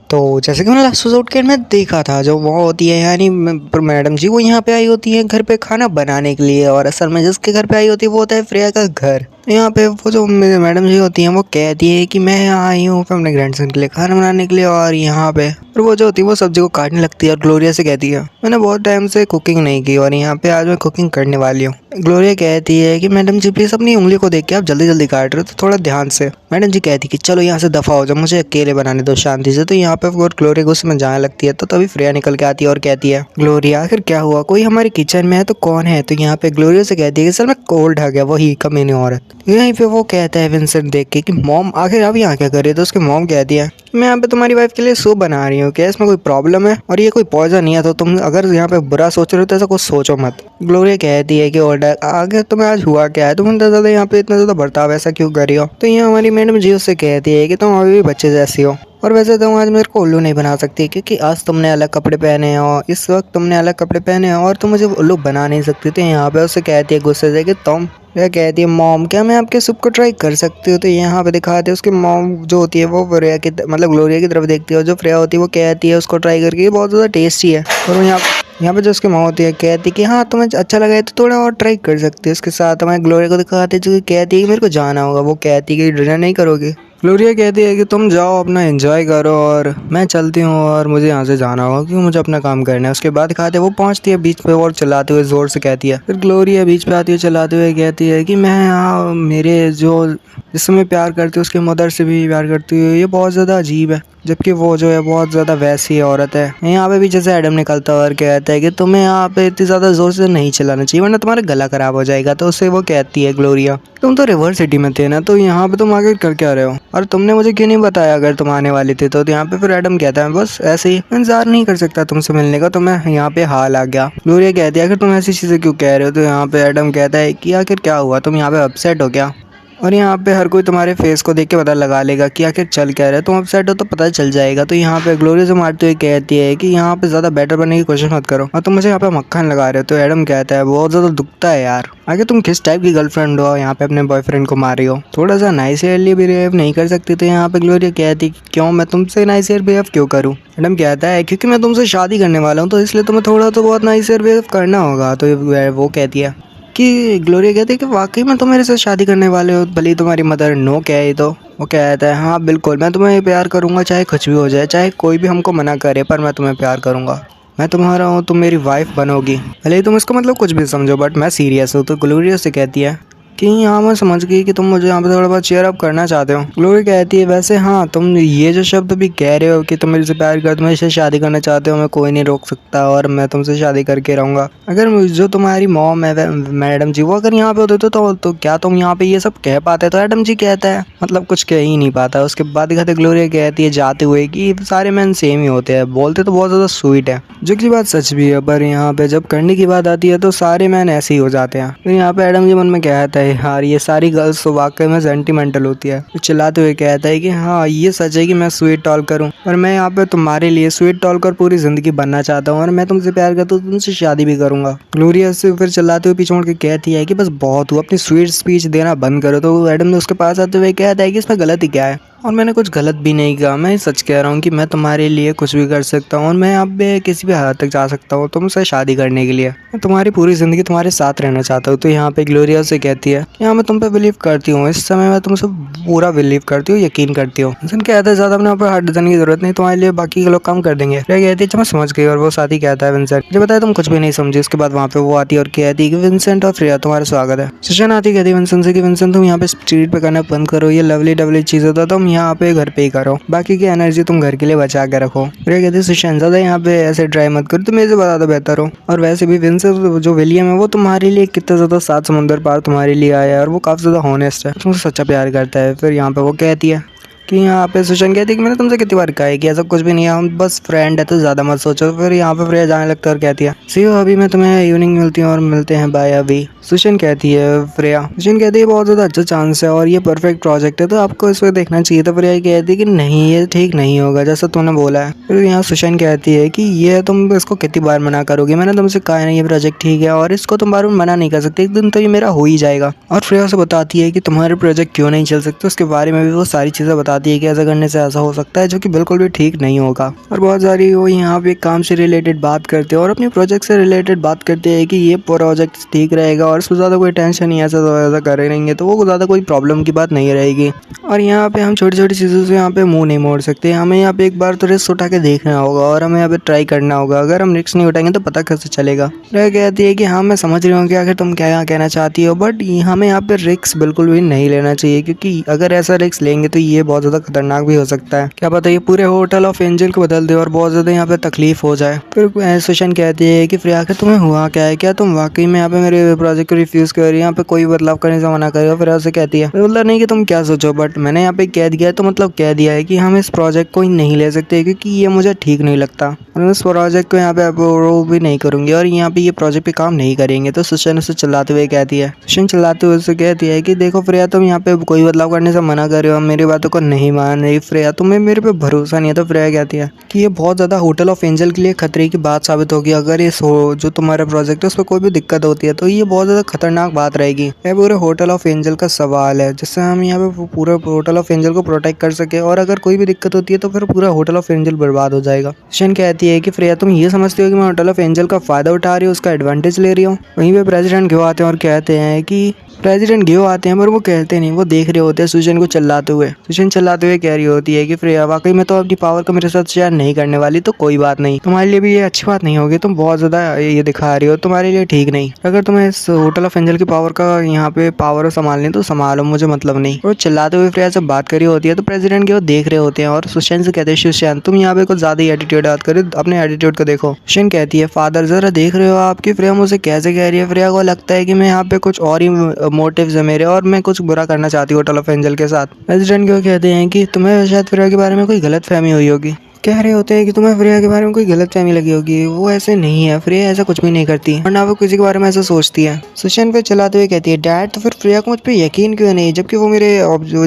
तो जैसे कि मैंने लास्ट एपिसोड के में देखा था, जो वो होती है यानी मैडम जी, वो यहाँ पे आई होती है घर पे खाना बनाने के लिए, और असल में जिसके घर पे आई होती है वो होता है फ्रेया का घर। तो यहाँ पे वो जो मैडम जी होती हैं वो कहती है कि मैं यहाँ आई हूँ अपने ग्रैंडसन के लिए खाना बनाने के लिए, और यहाँ पे और वो जो होती है वो सब्जी को काटने लगती है और ग्लोरिया से कहती है मैंने बहुत टाइम से कुकिंग नहीं की और यहाँ पे आज मैं कुकिंग करने वाली हूँ। ग्लोरिया कहती है कि मैडम जी प्लीज अपनी उंगली को देख के आप जल्दी जल्दी काट रहे हो, तो थोड़ा ध्यान से। मैडम जी कहती है कि चलो यहाँ से दफा हो जाओ, मुझे अकेले बनाने दो शांति से। तो यहाँ पे ग्लोरिया गुस्से में जाने लगती है, तो तभी फ्रेया निकल के आती है और कहती है ग्लोरिया आखिर क्या हुआ, कोई हमारे किचन में है तो कौन है। तो यहाँ पे ग्लोरिया से कहती है कि सर मैं कोल्ड आ गया, वही कमीनी औरत। यहीं पे वो कहता है विंसेंट देख के कि मॉम आखिर आप यहाँ क्या कर रहे हो। तो उसकी मॉम कहती है मैं यहाँ पे तुम्हारी वाइफ के लिए सूप बना रही हूँ, क्या इसमें कोई प्रॉब्लम है, और ये कोई पॉइजन नहीं है, तो तुम अगर यहाँ पे बुरा सोच रहे हो तो ऐसा कुछ सोचो मत। ग्लोरिया कहती है कि ऑर्डर आगे तुम्हें आज हुआ क्या है, तुम इतना ज्यादा यहाँ पे इतना ज्यादा बर्ताव ऐसा क्यों कर रही हो। तो यहाँ हमारी मैडम जी उससे कहती है कि तुम अभी भी बच्चे जैसी हो, और वैसे तुम आज मेरे को उल्लू नहीं बना सकती, क्योंकि आज तुमने अलग कपड़े पहने हैं और इस वक्त तुमने अलग कपड़े पहने हैं और तुम मुझे उल्लू बना नहीं सकती। तो यहाँ पे उससे कहती है गुस्से से कि तुम क्या कहती है मॉम क्या मैं आपके सूप को ट्राई कर सकती हूँ। तो यहाँ पे दिखाते हैं उसकी मॉम जो होती है वो फ्रेया की मतलब ग्लोरिया की तरफ देखती है, और जो फ्रेया होती है वो कहती है उसको ट्राई करके ये बहुत ज़्यादा टेस्टी है। और यहाँ पे जो उसकी माँ होती है कहती है कि हाँ तुम्हें अच्छा लगा है तो थोड़ा और ट्राई कर सकती है। उसके साथ हमें ग्लोरिया को दिखाते हैं जो कहती है कि मेरे को जाना होगा, वो कहती है कि डिनर नहीं करोगे। ग्लोरिया कहती है कि तुम जाओ अपना एंजॉय करो और मैं चलती हूँ और मुझे यहाँ से जाना होगा क्योंकि मुझे अपना काम करना है। उसके बाद दिखाते वो पहुँचती है बीच पे और चलाते हुए ज़ोर से कहती है। फिर ग्लोरिया बीच पे आती है चलाते हुए कहती है कि मैं यहाँ मेरे जो जिससे मैं प्यार करती हूँ उसके मदर से भी प्यार करती हूँ, ये बहुत ज़्यादा अजीब है, जबकि वो जो है बहुत ज़्यादा वैसी औरत है। यहाँ पे भी जैसे एडम निकलता है और कहता है कि तुम्हें यहाँ पे इतनी ज़्यादा ज़ोर से नहीं चलाना चाहिए वरना तुम्हारा गला खराब हो जाएगा। तो उससे वो कहती है ग्लोरिया तुम तो रिवर सिटी में थे ना, तो यहाँ पे तुम आगे कर क्या रहे हो और तुमने मुझे क्यों नहीं बताया अगर तुम आने वाली थे। तो यहाँ पे फिर एडम कहता है बस ऐसे ही इंतजार नहीं कर सकता तुमसे मिलने का, तो मैं यहाँ पे हाल आ गया। ग्लोरिया कहती है आखिर तुम ऐसी चीज़ें क्यों कह रहे हो। तो यहाँ पे एडम कहता है कि आखिर क्या हुआ, तुम यहाँ पे अपसेट हो क्या, और यहाँ पे हर कोई तुम्हारे फेस को देख के पता लगा लेगा कि आखिर चल क्या रहा है, तुम अपसेट हो तो पता चल जाएगा। तो यहाँ पे ग्लोरिया से मारते हुए कहती है कि यहाँ पे ज़्यादा बेटर बनने की कोशिश मत करो और तुम मुझे यहाँ पे मक्खन लगा रहे हो। तो एडम कहता है बहुत ज़्यादा दुखता है यार, आगे तुम किस टाइप की गर्लफ्रेंड हो यहाँ पे अपने बॉयफ्रेंड को मार रही हो, थोड़ा सा नाइसली बिहेव नहीं कर सकती। तो यहाँ पे ग्लोरिया कहती है क्यों मैं तुमसे नाइसर बिहेव क्यों करूँ। एडम कहता है क्योंकि मैं तुमसे शादी करने वाला हूँ तो इसलिए तुम्हें थोड़ा तो बहुत नाइसर बिहेव करना होगा। तो वो कहती है कि ग्लोरिया कहती है कि वाकई में तुम मेरे साथ शादी करने वाले हो, भले ही तुम्हारी मदर नो कहे। तो वो कहता है हाँ बिल्कुल मैं तुम्हें प्यार करूँगा चाहे कुछ भी हो जाए, चाहे कोई भी हमको मना करे, पर मैं तुम्हें प्यार करूँगा, मैं तुम्हारा हूँ, तुम मेरी वाइफ बनोगी, भले ही तुम इसको मतलब कुछ भी समझो बट मैं सीरियस हूँ। तो ग्लोरिया से कहती है कि यहाँ मैं समझ गई कि तुम मुझे यहाँ पे थोड़ा बहुत चेयर अप करना चाहते हो। ग्लोरी कहती है वैसे हाँ तुम ये जो शब्द भी कह रहे हो कि तुम मेरे से प्यार कर, तुम मेरे से शादी करना चाहते हो, मैं कोई नहीं रोक सकता और मैं तुमसे शादी करके रहूँगा। अगर जो तुम्हारी मॉम है मैडम जी वो अगर यहाँ पे होते तो क्या तुम यहाँ पे ये सब कह पाते। तो एडम जी कहता है मतलब कुछ कह ही नहीं पाता। उसके बाद दिखाते ग्लोरिया कहती है जाते हुए कि सारे मैन सेम ही होते हैं, बोलते तो बहुत ज़्यादा स्वीट है, जो कि बात सच भी है, पर यहाँ पे जब करने की बात आती है तो सारे मैन ऐसे ही हो जाते हैं। तो यहाँ पे एडम जी मन में कहता है यार ये सारी गर्ल्स तो वाकई में सेंटिमेंटल होती है। तो चिल्लाते हुए कहता है कि हाँ ये सच है कि मैं स्वीट टॉलकर हूँ और मैं यहाँ पे तुम्हारे लिए स्वीट टॉलकर पूरी जिंदगी बनना चाहता हूँ और मैं तुमसे प्यार करता हूँ, तुमसे शादी भी करूंगा। ग्लोरिया से फिर चिल्लाते हुए पीछे मुड़ के कहती है कि बस बहुत हुआ, अपनी स्वीट स्पीच देना बंद करो। तो एडम ने उसके पास आते हुए कहता है कि इसमें गलती क्या है, और मैंने कुछ गलत भी नहीं कहा, मैं सच कह रहा हूँ कि मैं तुम्हारे लिए कुछ भी कर सकता हूँ और मैं यहाँ पे किसी भी हद तक जा सकता हूँ तुमसे शादी करने के लिए, मैं तुम्हारी पूरी ज़िंदगी तुम्हारे साथ रहना चाहता हूँ। तो यहाँ पे ग्लोरिया से कहती है कि हाँ मैं तुम पे बिलीव करती हूँ, इस समय मैं तुमसे पूरा बिलीव करती हूँ, यकीन करती हूँ। इंसान कहता है ज़्यादा अपने ऊपर हाथ डिजाइन की जरूरत नहीं, तुम्हारे लिए बाकी के लोग काम कर देंगे। फिर कहती है मैं समझ गई, और वो साथ ही कहता है विंसेंट मुझे बताया तुम कुछ भी नहीं समझे। उसके बाद वहाँ पे वो आती है और कहती है कि विंसेंट और फ्रेया तुम्हारा स्वागत है। सुशन आती कहती है विंसेंट से कि विंसेंट तुम यहाँ पे स्ट्रीट पे करना बंद करो, ये लवली डवली चीज़ होता तुम यहाँ पे घर पे करो, बाकी की एनर्जी तुम घर के लिए बचा के रखो। फिर कहते सुशांत ज़्यादा यहाँ पे ऐसे ट्राई मत करो, तुम मेरे से बता दो बेहतर हो। और वैसे भी विंसेंट जो विलियम है वो तुम्हारे लिए कितना ज़्यादा सात समुंदर पार तुम्हारे लिए आया है और वो काफ़ी ज़्यादा हॉनेस्ट है, तुमसे सच्चा प्यार करता है। फिर यहाँ पे वो कहती है कि यहाँ पे सुशांत कहती है कि मैंने तुमसे कितनी बार कहा है कि ऐसा कुछ भी नहीं है, हम बस फ्रेंड है तो ज़्यादा मत सोचो। फिर यहाँ पे फ्रेया जाने लगता है और कहती है सी अभी मैं तुम्हें इवनिंग मिलती हूँ और मिलते हैं बाय अभी। सुशांत कहती है फ्रेया, सुशांत कहती है बहुत ज़्यादा अच्छा चांस है और ये परफेक्ट प्रोजेक्ट है तो आपको इस पर देखना चाहिए। तो फ्रेया कहती है कि नहीं ये ठीक नहीं होगा जैसा तुमने बोला है। फिर यहाँ सुशांत कहती है कि ये तुम इसको कितनी बार मना करोगे, मैंने तुमसे कहा नहीं ये प्रोजेक्ट ठीक है और इसको तुम बार बार मना नहीं कर सकते, एक दिन तो ये मेरा हो ही जाएगा। और फ्रेया से बताती है कि तुम्हारे प्रोजेक्ट क्यों नहीं चल सकते, उसके बारे में भी वो सारी चीज़ें बता बताती है कि ऐसा करने से ऐसा हो सकता है, जो कि बिल्कुल भी ठीक नहीं होगा। और बहुत सारी वो यहाँ पे काम से रिलेटेड बात करते हैं और अपने प्रोजेक्ट से रिलेटेड बात करते हैं कि ये प्रोजेक्ट ठीक रहेगा और उसको ज़्यादा कोई टेंशन नहीं, ऐसा करेंगे तो वो ज़्यादा कोई प्रॉब्लम की बात नहीं रहेगी। और यहाँ पे हम छोटी छोटी चीज़ों से यहाँ पे मुंह नहीं मोड़ सकते, हमें यहाँ पे एक बार तो रिस्क उठा के देखना होगा और हमें यहाँ पे ट्राई करना होगा। अगर हम रिस्क नहीं उठाएंगे तो पता कैसे चलेगा। वह कहती है कि हाँ मैं समझ रही हूँ कि आखिर तुम क्या कहना चाहती हो, बट हमें यहाँ पे रिस्क बिल्कुल भी नहीं लेना चाहिए, क्योंकि अगर ऐसा रिस्क लेंगे तो ये बहुत ज़्यादा खतरनाक भी हो सकता है। क्या पता ये पूरे होटल ऑफ एंजल को बदल दे और बहुत ज़्यादा यहाँ पे तकलीफ हो जाए। फिर सुशांत कहती है कि फ्रेया आखिर तुम्हें हुआ क्या है, क्या तुम वाकई में यहाँ पे मेरे प्रोजेक्ट को रिफ्यूज़ कर रही हो, यहाँ पे कोई बदलाव करने से मना कर रही हो। फिर ऐसे कहती है मतलब नहीं कि तुम क्या सोचो, बट मैंने यहाँ पे कह दिया है तो मतलब कह दिया है कि हम इस प्रोजेक्ट को ही नहीं ले सकते, क्योंकि ये मुझे ठीक नहीं लगता। मैं इस प्रोजेक्ट को यहाँ पे अप्रूव भी नहीं करूंगी और यहाँ पे ये प्रोजेक्ट पे काम नहीं करेंगे। तो सुशांत उसे चिल्लाते हुए कहती है चिल्लाते हुए उससे कहती है कि देखो फ्रेया, तुम यहाँ पे कोई बदलाव करने से मना कर रहे हो, मेरी बातों को नहीं मान रही फ्रेया, तुम्हें मेरे पे भरोसा नहीं है। तो फ्रेया कहती है कि ये बहुत ज़्यादा होटल ऑफ एंजल के लिए खतरे की बात साबित होगी। अगर इस जो तुम्हारा प्रोजेक्ट है उस पर कोई भी दिक्कत होती है तो ये बहुत ज़्यादा खतरनाक बात रहेगी। यह पूरे होटल ऑफ एंजल का सवाल है, जिससे हम यहाँ पे पूरा होटल ऑफ एंजल को प्रोटेक्ट कर सके, और अगर कोई भी दिक्कत होती है तो फिर पूरा होटल ऑफ एंजल बर्बाद हो जाएगा। शन कहती है कि फ्रेया, तुम ये समझती हो कि मैं होटल ऑफ एंजल का फायदा उठा रही हूँ, उसका एडवांटेज ले रही हूँ। वहीं पे प्रेसिडेंट घियो आते हैं और कहते हैं कि पर वो कहते नहीं, वो देख रहे होते हैं सुजन को चिल्लाते हुए। सुजन चिल्लाते हुए कह रही होती है कि फ्रेया, वाकई में तो अपनी पावर को मेरे साथ शेयर नहीं करने वाली, तो कोई बात नहीं, तुम्हारे लिए भी ये अच्छी बात नहीं होगी, तुम बहुत ज्यादा ये दिखा रही हो, तुम्हारे लिए ठीक नहीं। अगर तुम्हें इस होटल ऑफ एंजल की पावर का यहाँ पे पावर संभालने तो संभालो, मुझे मतलब नहीं। और चिल्लाते हुए फ्रेया से बात करी होती है तो प्रेसिडेंट की वो देख रहे होते हैं और सुशांत से कहते हैं सुशांत, तुम यहाँ पे कुछ ज्यादा ही एटीट्यूड याद करे, अपने एटीट्यूड को देखो। सुशांत कहती है फादर, जरा देख रहे हो आपकी फ्रेया मुझे कैसे कह रही है। फ्रेया को लगता है कि मैं यहाँ पे कुछ और ही मोटिव्स है मेरे, और मैं कुछ बुरा करना चाहती हूँ होटल ऑफ एंजल के साथ। प्रेसिडेंट क्यों कहते हैं कि तुम्हें शायद फ्रेया के बारे में कोई गलत फहमी हुई होगी। कह रहे होते हैं कि तुम्हें फ्रेया के बारे में कोई गलत फहमी लगी होगी, वो ऐसे नहीं है, फ्रेया ऐसा कुछ भी नहीं करती और ना वो किसी के बारे में ऐसा सोचती है। सुशांत पे चलाते हुए कहती है डैड, तो फिर फ्रेया को मुझ पे यकीन क्यों नहीं, जबकि वो मेरे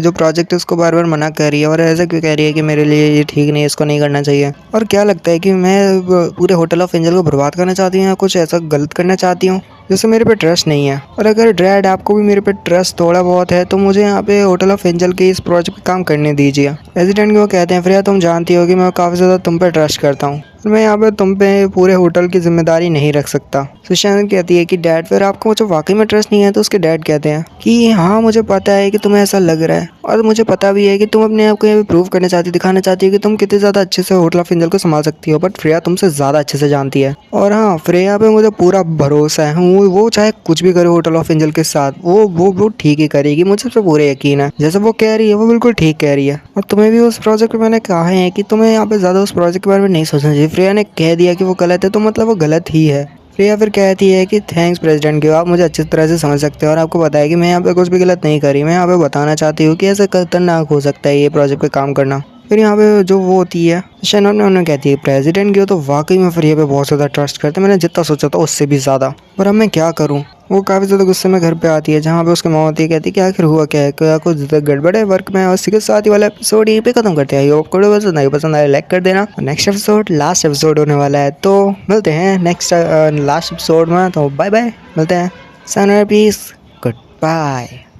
जो प्रोजेक्ट है उसको बार बार मना कर रही है और ऐसा क्यों कह रही है कि मेरे लिए ये ठीक नहीं है, इसको नहीं करना चाहिए। और क्या लगता है कि मैं पूरे होटल ऑफ एंजल को बर्बाद करना चाहती हूँ या कुछ ऐसा गलत करना चाहती हूँ जैसे मेरे पे ट्रस्ट नहीं है। और अगर डैड आपको भी मेरे पे ट्रस्ट थोड़ा बहुत है तो मुझे यहाँ पे होटल ऑफ एंजल के इस प्रोजेक्ट पे काम करने दीजिए। प्रेसिडेंट को कहते हैं फ्रेया, तुम जानती हो कि मैं काफ़ी ज़्यादा तुम पे ट्रस्ट करता हूँ, मैं यहाँ पे तुम पे पूरे होटल की जिम्मेदारी नहीं रख सकता। सुशांत कहती है कि डैड, फिर आपको मुझे वाकई में ट्रस्ट नहीं है। तो उसके डैड कहते हैं कि हाँ मुझे पता है कि तुम्हें ऐसा लग रहा है, और मुझे पता भी है कि तुम अपने आप को यहाँ पे प्रूव करना चाहती, दिखाना चाहती हो कि तुम कितने ज़्यादा अच्छे से होटल ऑफ एंजल को संभाल सकती हो, बट फ्रेया तुमसे ज़्यादा अच्छे से जानती है। और हाँ, फ्रेया पे मुझे पूरा भरोसा है, वो चाहे कुछ भी करे होटल ऑफ एंजल के साथ, वो ठीक ही करेगी, मुझे उस पर पूरा यकीन है। जैसे वो कह रही है वो बिल्कुल ठीक कह रही है। और तुम्हें भी उस प्रोजेक्ट में मैंने कहा है कि तुम्हें यहाँ पे ज़्यादा उस प्रोजेक्ट के बारे में नहीं सोचना चाहिए। फ्रेया ने कह दिया कि वो गलत है तो मतलब वो गलत ही है। फ्रेया फिर कहती है कि थैंक्स प्रेसिडेंट, आप मुझे अच्छी तरह से समझ सकते हो और आपको पता है कि मैं यहाँ पे कुछ भी गलत नहीं करी, मैं यहाँ पे बताना चाहती हूँ कि ऐसा खतरनाक हो सकता है ये प्रोजेक्ट पे काम करना। फिर यहाँ पे जो वो होती है शैनन ने उन्हें कहती है प्रेसिडेंट की तो वाकई में फ्रेया पे बहुत ज़्यादा ट्रस्ट करते हैं, मैंने जितना सोचा था उससे भी ज़्यादा, और अब मैं क्या करूँ। वो काफ़ी ज़्यादा गुस्से में घर पे आती है, जहाँ पे उसकी माँ होती है, कहती है कि आखिर हुआ क्या है, क्या कुछ गड़बड़ है वर्क में। और इसी के साथ ही वाला एपिसोड यहीं पे खत्म करते हैं। आपको पसंद आए लाइक कर देना। नेक्स्ट एपिसोड लास्ट एपिसोड होने वाला है, तो मिलते हैं नेक्स्ट लास्ट एपिसोड में। तो बाय बाय, मिलते हैं। Peace, good bye.